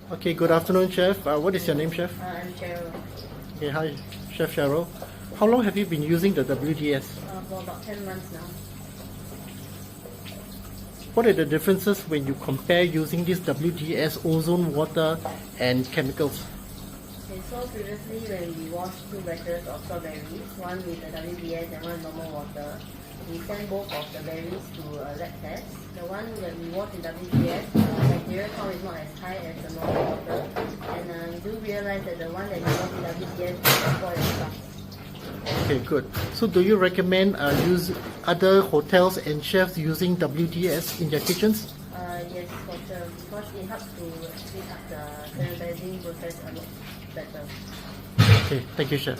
Okay, good afternoon, Chef. What is your name, Chef? I'm Cheryl. Okay, hi, Chef Cheryl. How long have you been using the WDS? For about 10 months now. What are the differences when you compare using this WDS ozone water and chemicals? Okay, so previously when we washed 2 batches of strawberries, one with the WDS and one normal water, we sent both of the berries to a lab test. The one that we washed in WDS, bacteria count is not as high as the normal water, and we do realize that the one that we washed in WDS is spoiled and fast. Okay, good. So do you recommend use other hotels and chefs using WDS in their kitchens? Yes, for sure, because it helps to speed up the sanitizing process a lot better. Okay, thank you, Chef.